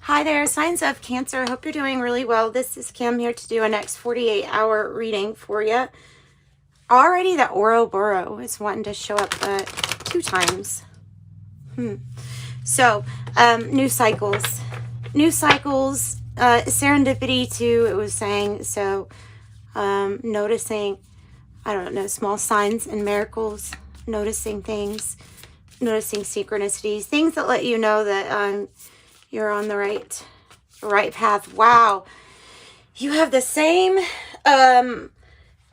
Hi there, signs of Cancer. Hope you're doing really well. This is Kim here to do a next 48-hour reading for you. Already the Ouroboros is wanting to show up 2 times. So, new cycles. New cycles, serendipity too, it was saying. So, noticing, I don't know, small signs and miracles, noticing things, noticing synchronicities, things that let you know that you're on the right path. Wow. You have the same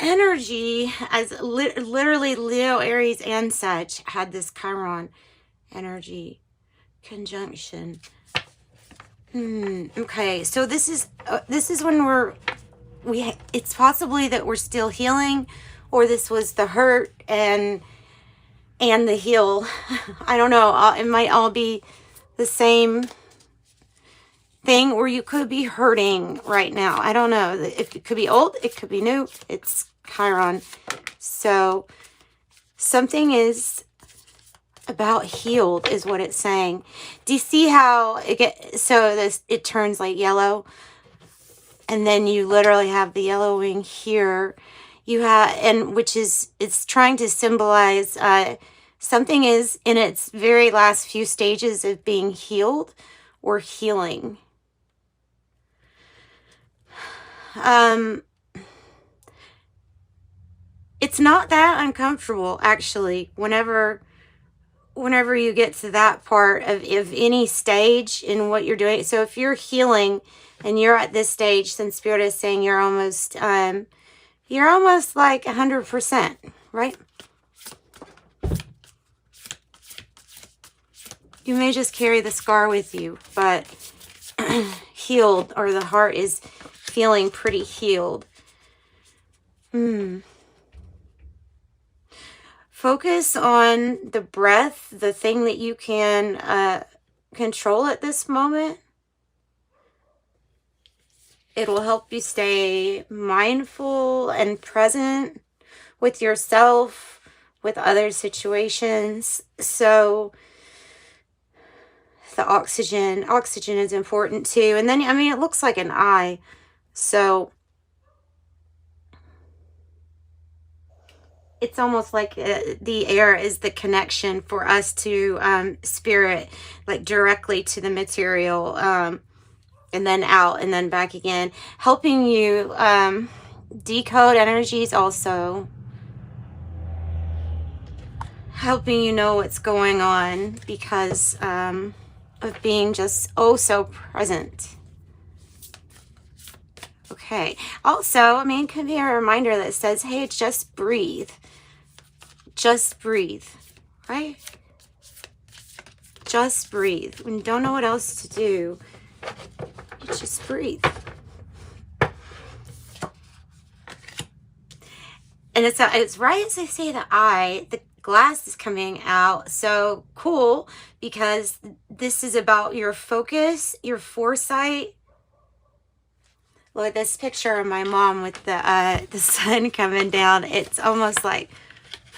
energy as literally Leo, Aries, and Sag had this Chiron energy conjunction. Okay, so this is when it's possibly that we're still healing, or this was the hurt and the heal. I don't know. It might all be the same thing, or you could be hurting right now. I don't know. If it could be old, it could be new. It's Chiron. So something is about healed is what it's saying. Do you see how it turns like yellow, and then you literally have the yellowing here. You have, and which is, it's trying to symbolize something is in its very last few stages of being healed or healing. It's not that uncomfortable, actually, whenever you get to that part of any stage in what you're doing. So if you're healing and you're at this stage, then Spirit is saying you're almost like 100%, right? You may just carry the scar with you, but healed, or the heart is feeling pretty healed. Focus on the breath, the thing that you can control at this moment. It will help you stay mindful and present with yourself, with other situations. So the oxygen is important too. And then, I mean, it looks like an eye. So it's almost like the air is the connection for us to spirit, like directly to the material, and then out and then back again, helping you decode energies, also helping you know what's going on because of being just so present. Okay. Also, I mean, it can be a reminder that says, hey, just breathe. Just breathe, right? Just breathe. When you don't know what else to do, you just breathe. And it's right as I say the eye, the glass is coming out. So cool, because this is about your focus, your foresight. Look at this picture of my mom with the sun coming down. It's almost like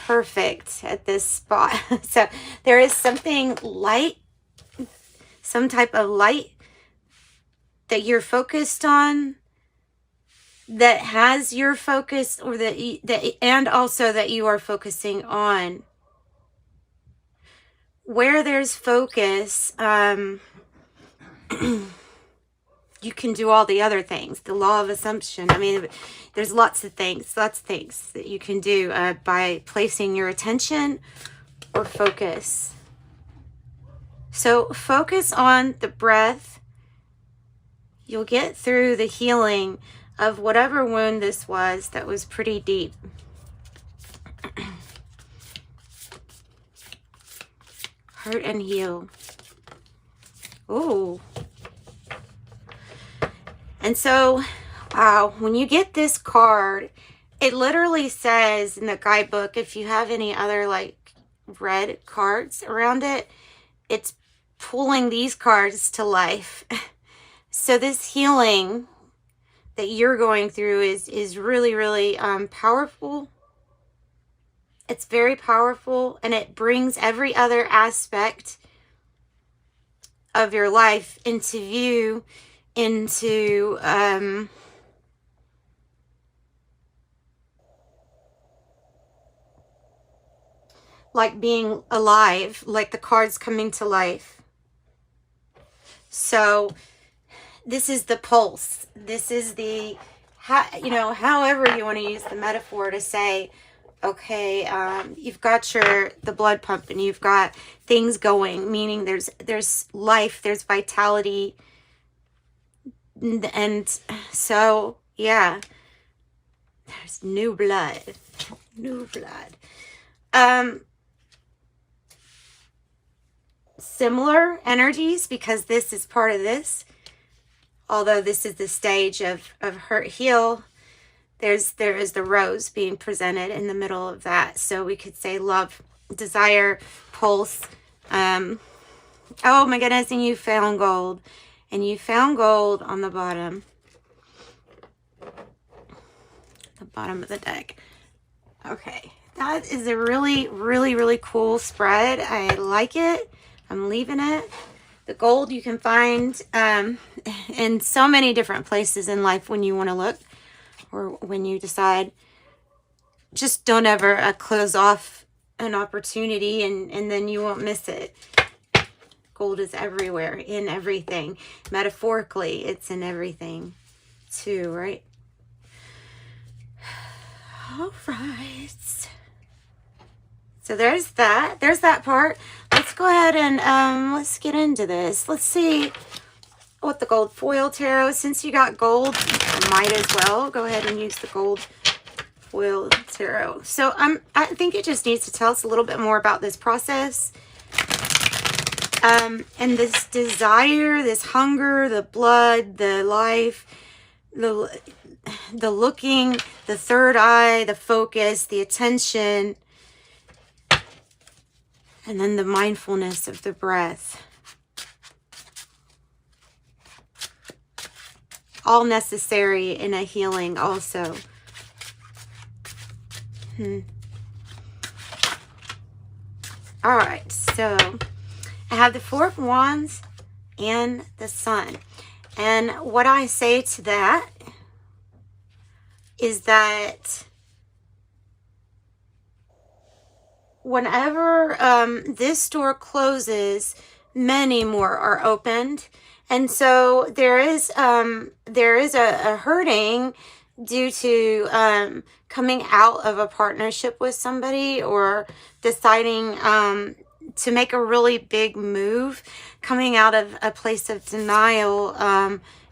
perfect at this spot. So there is something light, some type of light that you're focused on, that has your focus, or and also that you are focusing on. Where there's focus, you can do all the other things. The law of assumption. I mean, there's lots of things that you can do by placing your attention or focus. So focus on the breath. You'll get through the healing of whatever wound this was that was pretty deep. Hurt and heal. Ooh. And so, wow, when you get this card, it literally says in the guidebook, if you have any other like red cards around it, it's pulling these cards to life. So this healing that you're going through is really, really powerful. It's very powerful, and it brings every other aspect of your life into view, into like being alive, like the cards coming to life. So this is the pulse. This is the, you know, however you want to use the metaphor to say, okay, you've got the blood pumping, you've got things going, meaning there's life, there's vitality. And so, yeah, there's new blood, new blood. Similar energies, because this is part of this. Although this is the stage of hurt heal, there is the rose being presented in the middle of that. So we could say love, desire, pulse. Oh my goodness, and you found gold. And you found gold on the bottom. The bottom of the deck. Okay. That is a really, really, really cool spread. I like it. I'm leaving it. The gold you can find in so many different places in life when you want to look, or when you decide. Just don't ever close off an opportunity, and then you won't miss it. Gold is everywhere, in everything. Metaphorically, it's in everything too, right? All right. So there's that. There's that part. Let's go ahead and let's get into this. Let's see what the gold foil tarot. Since you got gold, you might as well go ahead and use the gold foil tarot. So I think it just needs to tell us a little bit more about this process. And this desire, this hunger, the blood, the life, the looking, the third eye, the focus, the attention, and then the mindfulness of the breath. All necessary in a healing also. All right, so I have the Four of Wands and the Sun. And what I say to that is that whenever this door closes, many more are opened. And so there is a hurting due to coming out of a partnership with somebody, or deciding to make a really big move, coming out of a place of denial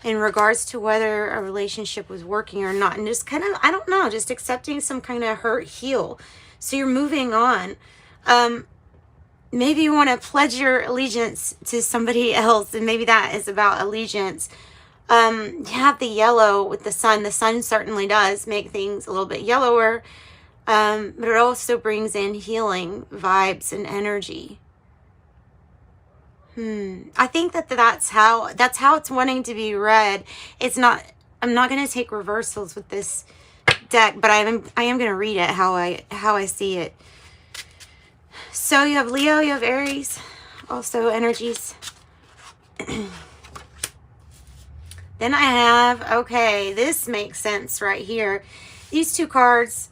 in regards to whether a relationship was working or not. And just kind of, I don't know, just accepting some kind of hurt heal. So you're moving on. Maybe you want to pledge your allegiance to somebody else, and maybe that is about allegiance. You have the yellow with the sun. The sun certainly does make things a little bit yellower, but it also brings in healing vibes and energy. I think that's how it's wanting to be read. It's not. I'm not going to take reversals with this deck, but I am going to read it how I see it. So you have Leo, you have Aries, also energies. Then I have, okay, this makes sense right here. These two cards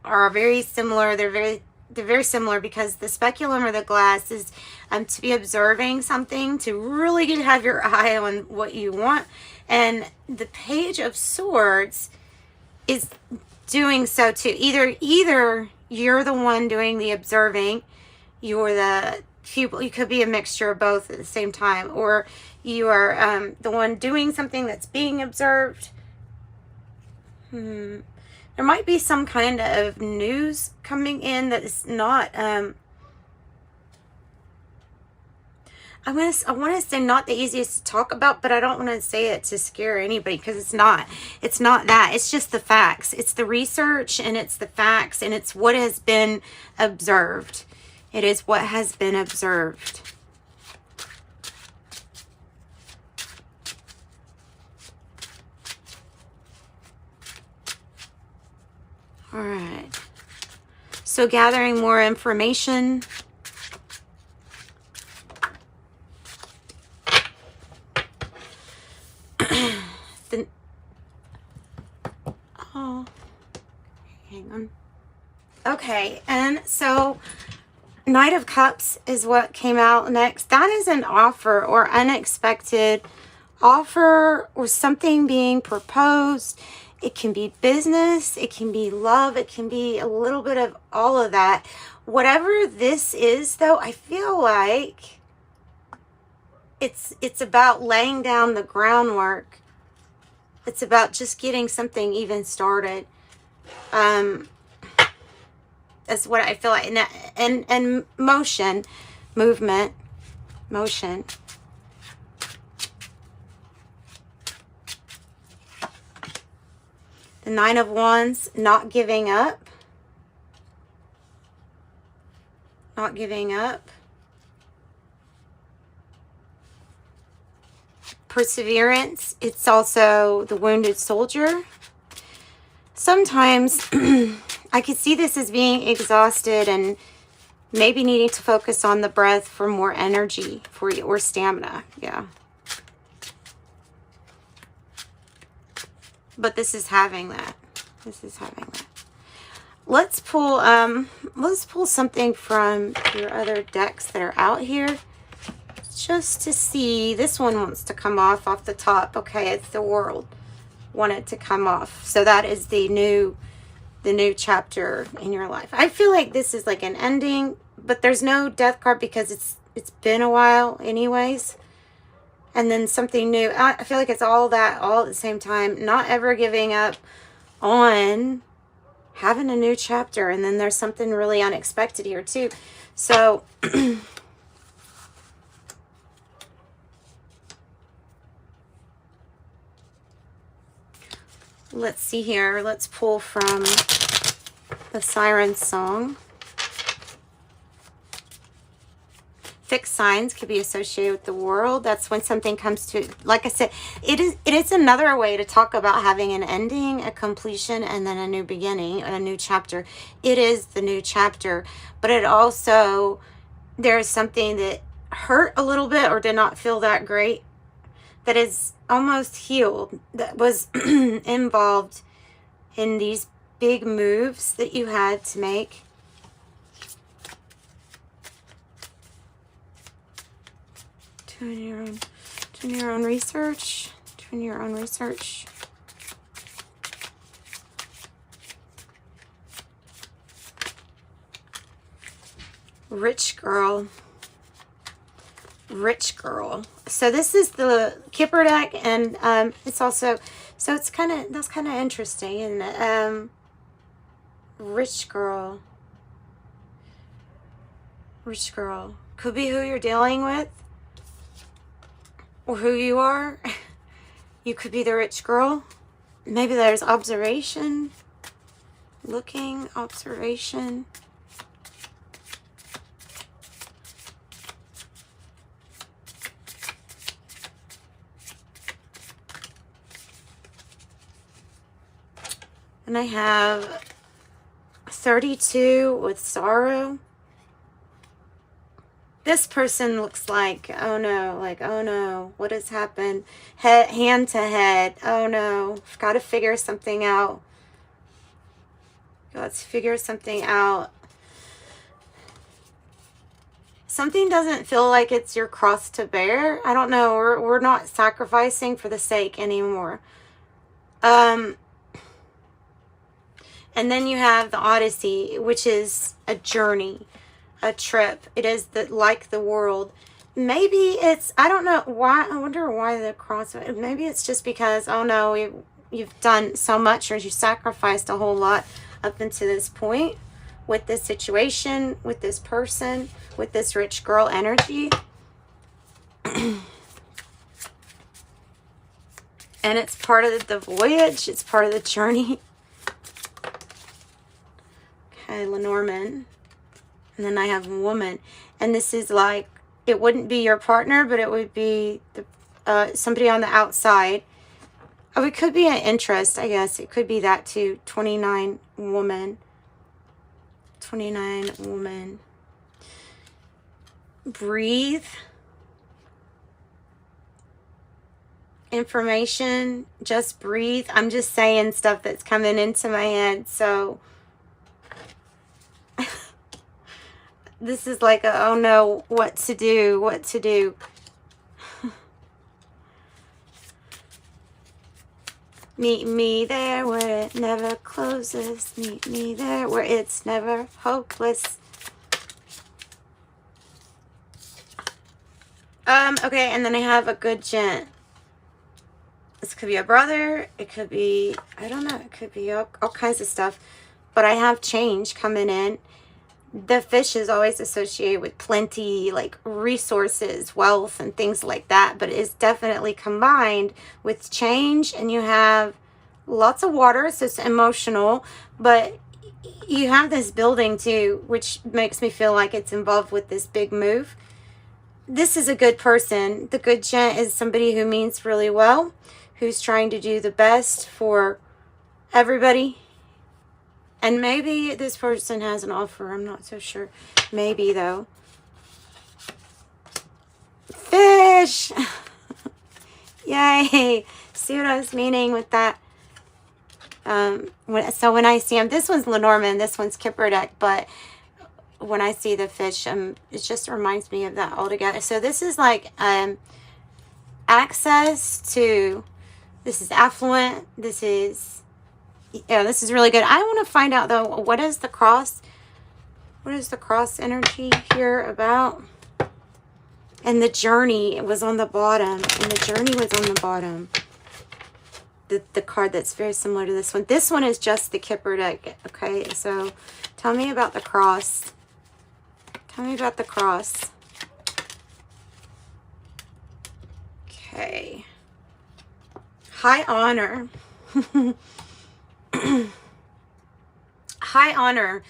are very similar. They're very similar because the speculum or the glass is to be observing something, to really have your eye on what you want. And the Page of Swords is doing so too. Either you're the one doing the observing, you're the pupil. You could be a mixture of both at the same time, or you are the one doing something that's being observed. There might be some kind of news coming in that is not I want to say not the easiest to talk about, but I don't want to say it to scare anybody, because it's not that. It's just the facts. It's the research, and it's the facts, and it's what has been observed. It is what has been observed. All right. So gathering more information. on. Okay, and so Knight of Cups is what came out next. That is an offer or unexpected offer or something being proposed. It can be business, it can be love, it can be a little bit of all of that. Whatever this is, though, I feel like it's about laying down the groundwork. It's about just getting something even started. That's what I feel like. And motion, movement, motion. The Nine of Wands, not giving up. Not giving up. Perseverance. It's also the wounded soldier. Sometimes I could see this as being exhausted and maybe needing to focus on the breath for more energy for you, or stamina. Yeah. But this is having that. This is having that. Let's pull something from your other decks that are out here. Just to see. This one wants to come off the top. Okay, it's the World. Want it to come off. So that is the new chapter in your life. I feel like this is like an ending, but there's no death card because it's been a while anyways. And then something new. I feel like it's all that all at the same time. Not ever giving up on having a new chapter. And then there's something really unexpected here too. So let's see here. Let's pull from the Siren Song. Fixed signs could be associated with the World. That's when something comes to, like I said, it is another way to talk about having an ending, a completion, and then a new beginning, a new chapter. It is the new chapter, but it also, there's something that hurt a little bit or did not feel that great that is almost healed, that was involved in these big moves that you had to make. Doing your own research. Doing your own research. Rich girl. Rich girl. So this is the Kipper deck, and it's also, so it's kind of, that's kind of interesting, isn't it? Rich girl. Rich girl. Could be who you're dealing with, or who you are. You could be the rich girl. Maybe there's observation. Looking, observation. And I have 32 with sorrow. This person looks like, oh no, like, oh no, what has happened? Hand to head. Oh no, got to figure something out. Got to figure something out. Something doesn't feel like it's your cross to bear. I don't know. We're not sacrificing for the sake anymore. And then you have the Odyssey, which is a journey, a trip. It is like the World. Maybe it's, I don't know why. I wonder why the cross. Maybe it's just because, oh no, you've done so much, or you sacrificed a whole lot up until this point with this situation, with this person, with this rich girl energy. And it's part of the voyage. It's part of the journey. Okay, Lenormand. And then I have a woman. And this is like, it wouldn't be your partner, but it would be somebody on the outside. Oh, it could be an interest, I guess. It could be that too. 29 woman. 29 woman. Breathe. Information. Just breathe. I'm just saying stuff that's coming into my head. So this is like a, oh no, what to do, what to do. Meet me there where it never closes. Meet me there where it's never hopeless. Okay, and then I have a good gent. This could be a brother. It could be, I don't know, it could be all kinds of stuff. But I have change coming in. The fish is always associated with plenty, like resources, wealth, and things like that. But it is definitely combined with change. And you have lots of water, so it's emotional. But you have this building too, which makes me feel like it's involved with this big move. This is a good person. The good gent is somebody who means really well, who's trying to do the best for everybody. And maybe this person has an offer. I'm not so sure. Maybe, though. Fish! Yay! See what I was meaning with that? So when I see them, this one's Lenormand, this one's Kipperdek, but when I see the fish, it just reminds me of that altogether. So this is like access to, this is affluent, this is, yeah, this is really good. I want to find out though, what is the cross energy here about? And the journey was on the bottom, and the journey was on the bottom. The card that's very similar to this one. This one is just the Kipperdek. Okay, so tell me about the cross. Tell me about the cross. Okay. High honor. High honor.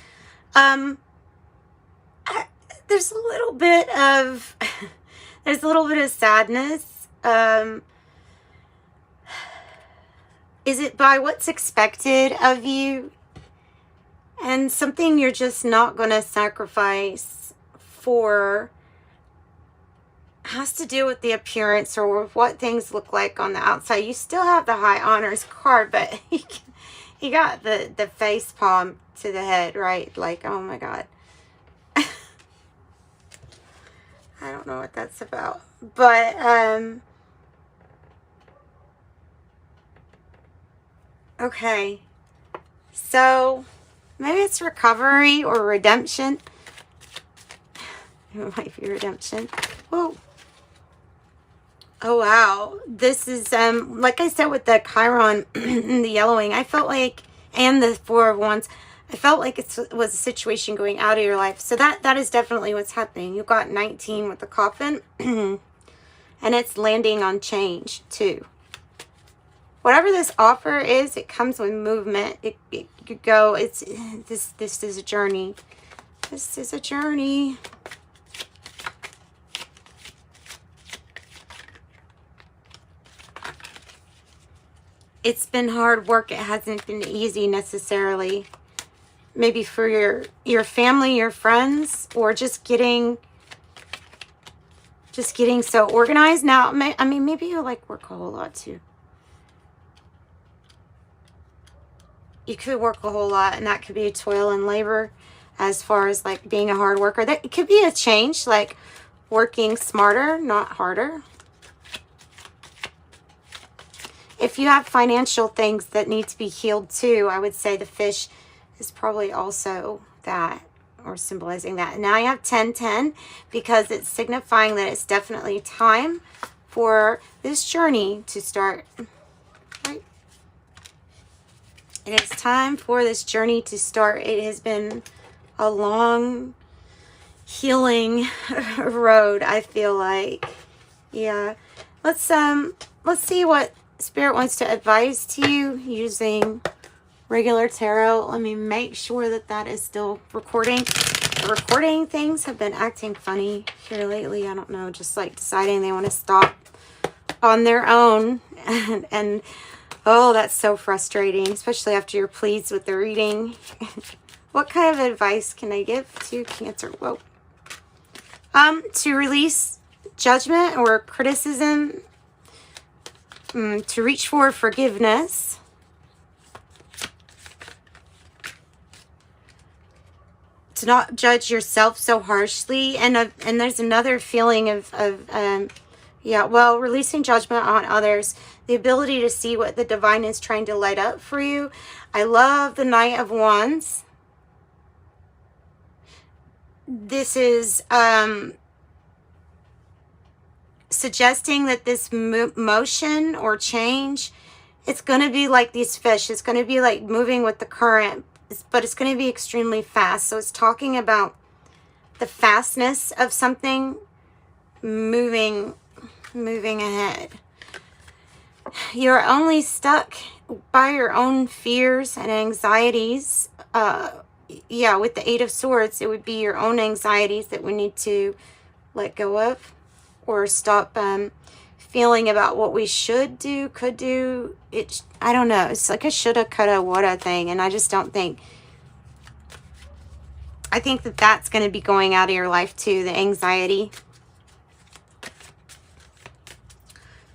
There's a little bit of sadness. Is it by what's expected of you? And something you're just not going to sacrifice for has to do with the appearance or with what things look like on the outside. You still have the high honors card, but you got the face palm to the head, right? Like, oh my God. I don't know what that's about. But, okay. So, maybe it's recovery or redemption. It might be redemption. Whoa. Oh, wow. This is, like I said with the Kryon, the yellowing, I felt like, and the Four of Wands, I felt like it was a situation going out of your life. So that is definitely what's happening. You've got 19 with the coffin, and it's landing on change, too. Whatever this offer is, it comes with movement. It could go, this is a journey. This is a journey. It's been hard work. It hasn't been easy necessarily. Maybe for your family, your friends, or just getting so organized. Now, I mean, maybe you like work a whole lot too. You could work a whole lot, and that could be a toil and labor as far as like being a hard worker. That it could be a change, like working smarter, not harder. If you have financial things that need to be healed too, I would say the fish is probably also that, or symbolizing that. And now you have 1010 because it's signifying that it's definitely time for this journey to start. Right? It is time for this journey to start. It has been a long healing road, I feel like. Yeah. Let's see what Spirit wants to advise to you using regular tarot. Let me make sure that is still recording. The recording things have been acting funny here lately. I don't know, just like deciding they want to stop on their own. And oh, that's so frustrating, especially after you're pleased with the reading. What kind of advice can I give to Cancer? Whoa. To release judgment or criticism, to reach for forgiveness, to not judge yourself so harshly. And there's another feeling of yeah, well, releasing judgment on others, the ability to see what the divine is trying to light up for you. I love the Knight of Wands. This is suggesting that this motion or change, it's going to be like these fish. It's going to be like moving with the current, but it's going to be extremely fast. So it's talking about the fastness of something moving ahead. You're only stuck by your own fears and anxieties. Yeah, with the Eight of Swords, it would be your own anxieties that we need to let go of, or stop feeling about what we should do, could do. I don't know. It's like a shoulda, coulda, woulda thing, and I just don't think. I think that that's going to be going out of your life too, the anxiety.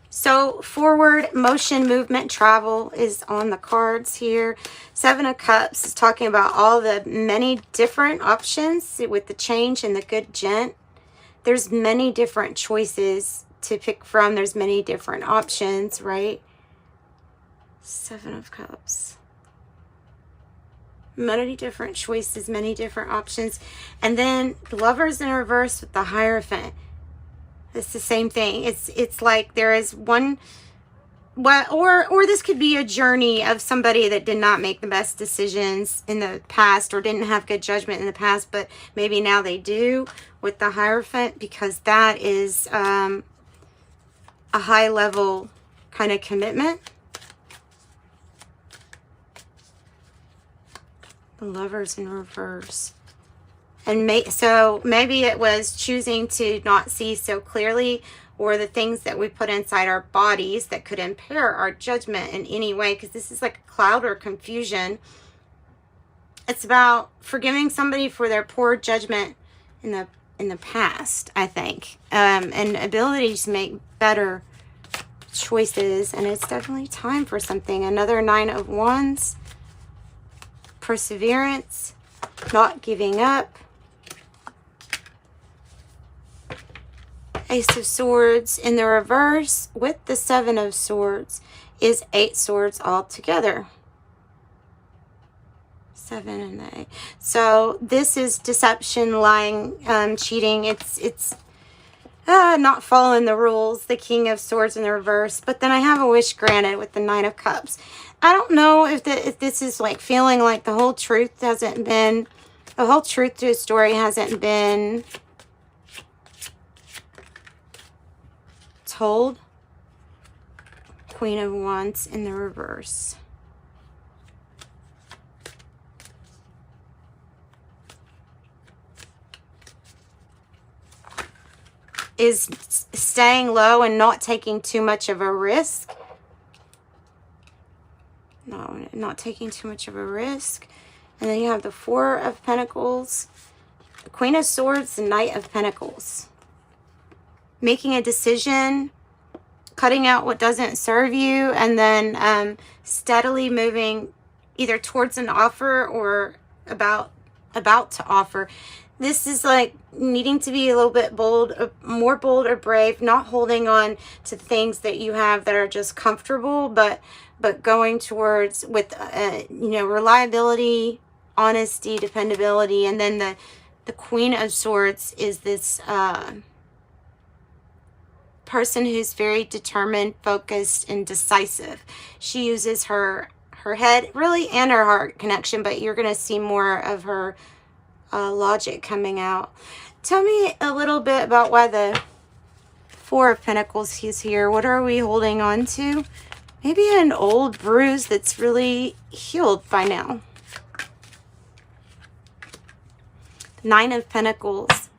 So forward motion, movement, travel is on the cards here. Seven of Cups is talking about all the many different options with the change and the good gent. There's many different choices to pick from. There's many different options, right? Seven of Cups. Many different choices, many different options. And then the Lovers in reverse with the Hierophant. It's the same thing. It's like there is one, well, or this could be a journey of somebody that did not make the best decisions in the past, or didn't have good judgment in the past, but maybe now they do with the Hierophant, because that is a high level kind of commitment. The Lovers in reverse. And so maybe it was choosing to not see so clearly, or the things that we put inside our bodies that could impair our judgment in any way, because this is like a cloud or confusion. It's about forgiving somebody for their poor judgment in the past, I think, and ability to make better choices. And it's definitely time for something. Another Nine of Wands. Perseverance, not giving up. Ace of Swords in the reverse with the Seven of Swords is 8 swords all together. 7 and the 8. So this is deception, lying, cheating. It's not following the rules. The King of Swords in the reverse. But then I have a wish granted with the Nine of Cups. I don't know if this is like feeling like the whole truth hasn't been, the whole truth to his story hasn't been told. Queen of Wands in the reverse. Is staying low and not taking too much of a risk. No, not taking too much of a risk. And then you have the Four of Pentacles, the Queen of Swords, the Knight of Pentacles. Making a decision, cutting out what doesn't serve you, and then steadily moving either towards an offer or about to offer. This is like needing to be a little bit bold, more bold or brave, not holding on to things that you have that are just comfortable, but going towards with, reliability, honesty, dependability. And then the Queen of Swords is this person who's very determined, focused, and decisive. She uses her head really and her heart connection, but you're going to see more of her logic coming out. Tell me a little bit about why the Four of Pentacles is here. What are we holding on to? Maybe an old bruise that's really healed by now. Nine of Pentacles,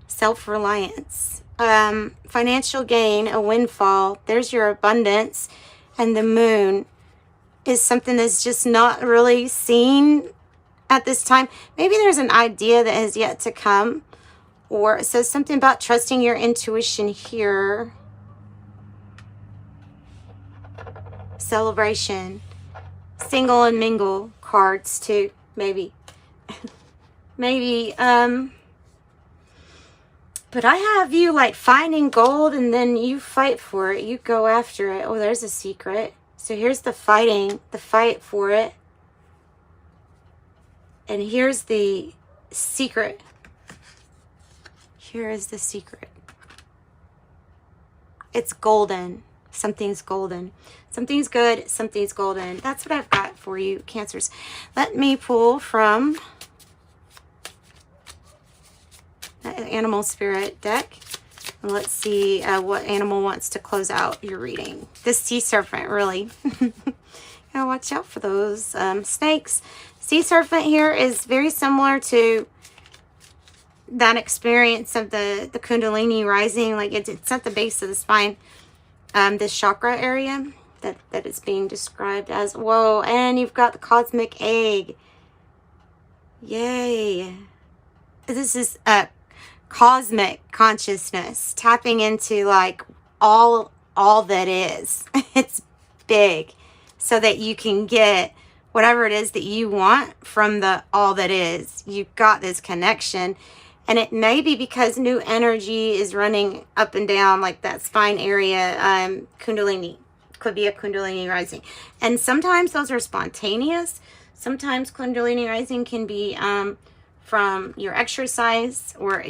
self-reliance, financial gain, a windfall. There's your abundance. And the Moon is something that's just not really seen at this time. Maybe there's an idea that has yet to come, or it says something about trusting your intuition here. Celebration, single and mingle cards too, maybe. maybe. But I have you like finding gold, and then you fight for it. You go after it. Oh, there's a secret. So here's the fighting, the fight for it. And here's the secret. Here is the secret. It's golden. Something's golden. Something's good. Something's golden. That's what I've got for you, Cancers. Let me pull from the Animal Spirit deck. And let's see what animal wants to close out your reading. This sea serpent, really. Gotta watch out for those snakes. Sea serpent here is very similar to that experience of the Kundalini rising. Like it's at the base of the spine. This chakra area that is being described as. Whoa, and you've got the cosmic egg. Yay. This is cosmic consciousness, tapping into like all that is. It's big, so that you can get whatever it is that you want from the all that is. You've got this connection, and it may be because new energy is running up and down like that spine area. Kundalini could be a Kundalini rising, and sometimes those are spontaneous. Sometimes Kundalini rising can be from your exercise, or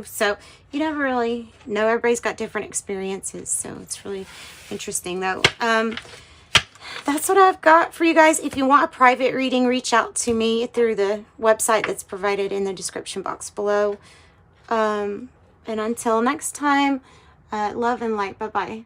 so you never really know. Everybody's got different experiences, so it's really interesting though. That's what I've got for you guys. If you want a private reading, reach out to me through the website that's provided in the description box below. And until next time, love and light. Bye bye.